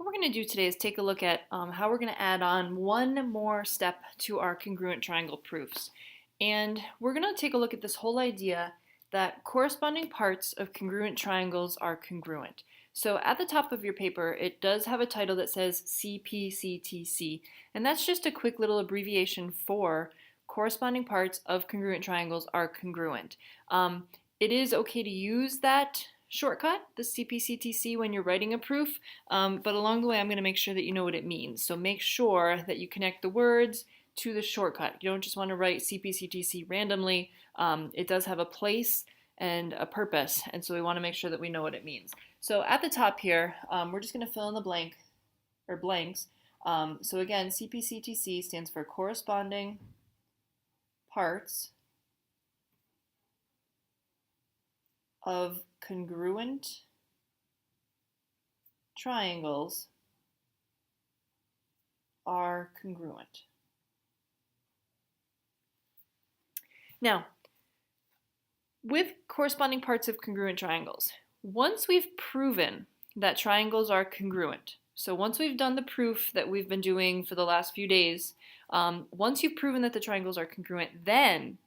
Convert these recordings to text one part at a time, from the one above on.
What we're going to do today is take a look at how we're going to add on one more step to our congruent triangle proofs. And we're going to take a look at this whole idea that corresponding parts of congruent triangles are congruent. So at the top of your paper, it does have a title that says Cpctc, and that's just a quick little abbreviation for corresponding parts of congruent triangles are congruent. It is okay to use that shortcut, the Cpctc, when you're writing a proof, but along the way I'm going to make sure that you know what it means. So make sure that you connect the words to the shortcut. You don't just want to write Cpctc randomly. It does have a place and a purpose, and so we want to make sure that we know what it means. So at the top here, we're just going to fill in the blanks. So again, Cpctc stands for corresponding parts of congruent triangles are congruent. Now, with corresponding parts of congruent triangles, once we've proven that triangles are congruent, so once we've done the proof that we've been doing for the last few days, once you've proven that the triangles are congruent, then,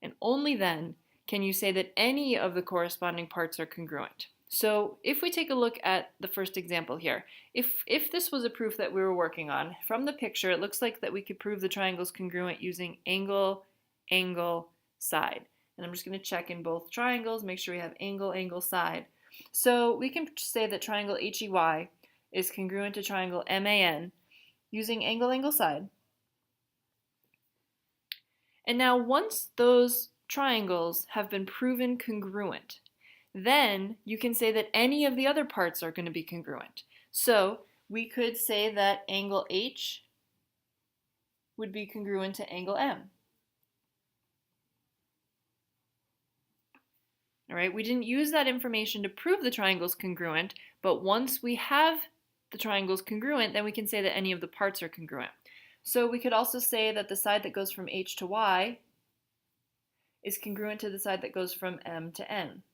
and only then, can you say that any of the corresponding parts are congruent. So if we take a look at the first example here, if this was a proof that we were working on, from the picture it looks like that we could prove the triangle's congruent using angle, angle, side. And I'm just going to check in both triangles, make sure we have angle, angle, side. So we can say that triangle HEY is congruent to triangle MAN using angle, angle, side. And now once those triangles have been proven congruent, then you can say that any of the other parts are going to be congruent. So we could say that angle H would be congruent to angle M. All right, we didn't use that information to prove the triangle's congruent, but once we have the triangles congruent, then we can say that any of the parts are congruent. So we could also say that the side that goes from H to Y is congruent to the side that goes from M to N.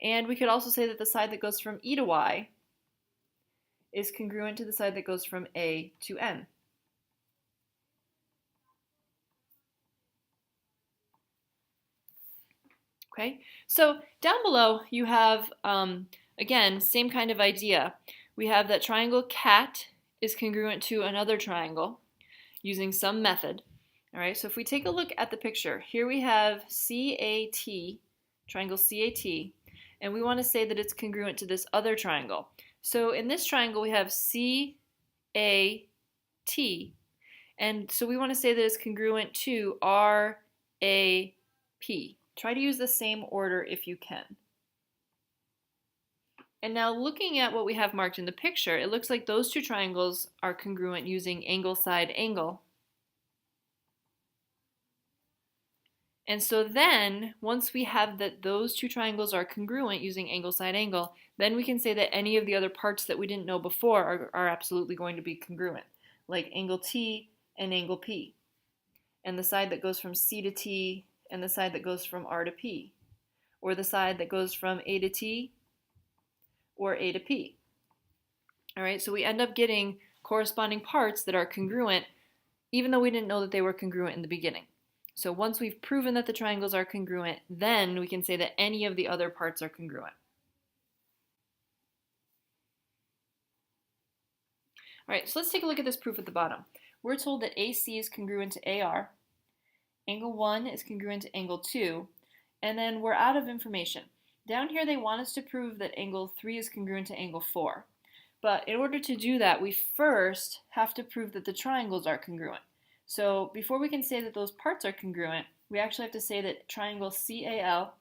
And we could also say that the side that goes from E to Y is congruent to the side that goes from A to N. Okay, so down below you have, again, same kind of idea. We have that triangle CAT is congruent to another triangle using some method. All right, so if we take a look at the picture, here we have CAT, triangle CAT, and we want to say that it's congruent to this other triangle. So in this triangle we have CAT, and so we want to say that it's congruent to RAP. Try to use the same order if you can. And now looking at what we have marked in the picture, it looks like those two triangles are congruent using angle, side, angle. And so then, once we have that those two triangles are congruent using angle, side, angle, then we can say that any of the other parts that we didn't know before are absolutely going to be congruent, like angle T and angle P, and the side that goes from C to T and the side that goes from R to P, or the side that goes from A to T or A to P. All right, so we end up getting corresponding parts that are congruent even though we didn't know that they were congruent in the beginning. So once we've proven that the triangles are congruent, then we can say that any of the other parts are congruent. All right, so let's take a look at this proof at the bottom. We're told that AC is congruent to AR, angle 1 is congruent to angle 2, and then we're out of information. Down here they want us to prove that angle 3 is congruent to angle 4. But in order to do that, we first have to prove that the triangles are congruent. So before we can say that those parts are congruent, we actually have to say that triangle CAL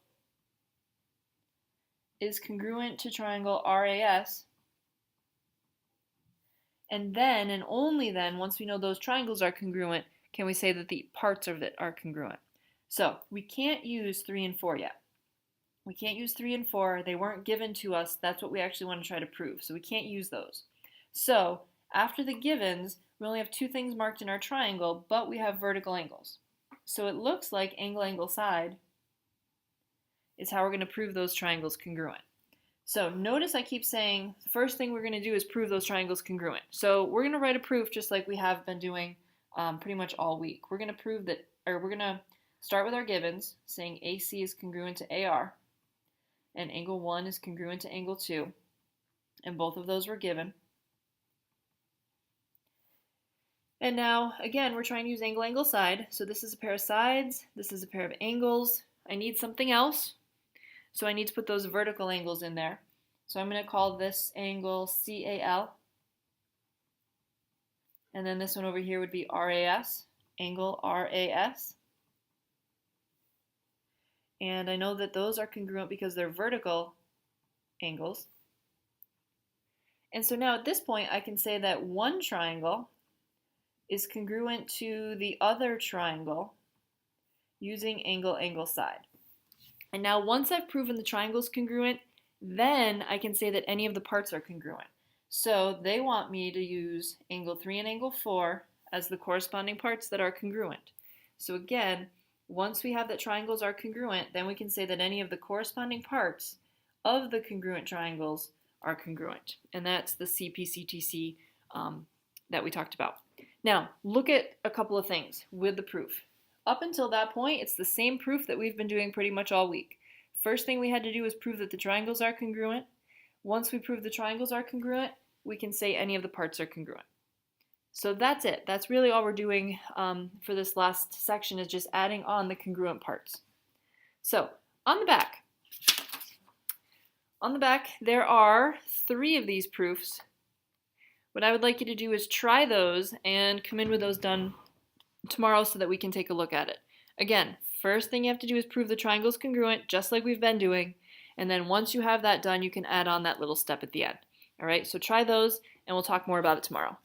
is congruent to triangle RAS. And then, and only then, once we know those triangles are congruent, can we say that the parts of it are congruent. So we can't use 3 and 4 yet. We can't use 3 and 4. They weren't given to us. That's what we actually want to try to prove. So we can't use those. So after the givens, we only have 2 things marked in our triangle, but we have vertical angles. So it looks like angle, angle, side is how we're going to prove those triangles congruent. So notice I keep saying the first thing we're going to do is prove those triangles congruent. So we're going to write a proof just like we have been doing pretty much all week. We're going to prove that, or we're going to start with our givens, saying AC is congruent to AR, and angle 1 is congruent to angle 2, and both of those were given. And now, again, we're trying to use angle, angle, side. So this is a pair of sides, this is a pair of angles. I need something else, so I need to put those vertical angles in there. So I'm going to call this angle CAL. And then this one over here would be RAS, angle RAS. And I know that those are congruent because they're vertical angles. And so now at this point, I can say that one triangle is congruent to the other triangle using angle, angle, side. And now once I've proven the triangle's congruent, then I can say that any of the parts are congruent. So they want me to use angle 3 and angle 4 as the corresponding parts that are congruent. So again, once we have that triangles are congruent, then we can say that any of the corresponding parts of the congruent triangles are congruent. And that's the Cpctc that we talked about. Now, look at a couple of things with the proof. Up until that point, it's the same proof that we've been doing pretty much all week. First thing we had to do was prove that the triangles are congruent. Once we prove the triangles are congruent, we can say any of the parts are congruent. So that's it. That's really all we're doing for this last section, is just adding on the congruent parts. So on the back, there are 3 of these proofs. What I would like you to do is try those and come in with those done tomorrow so that we can take a look at it. Again, first thing you have to do is prove the triangle's congruent, just like we've been doing. And then once you have that done, you can add on that little step at the end. All right, so try those, and we'll talk more about it tomorrow.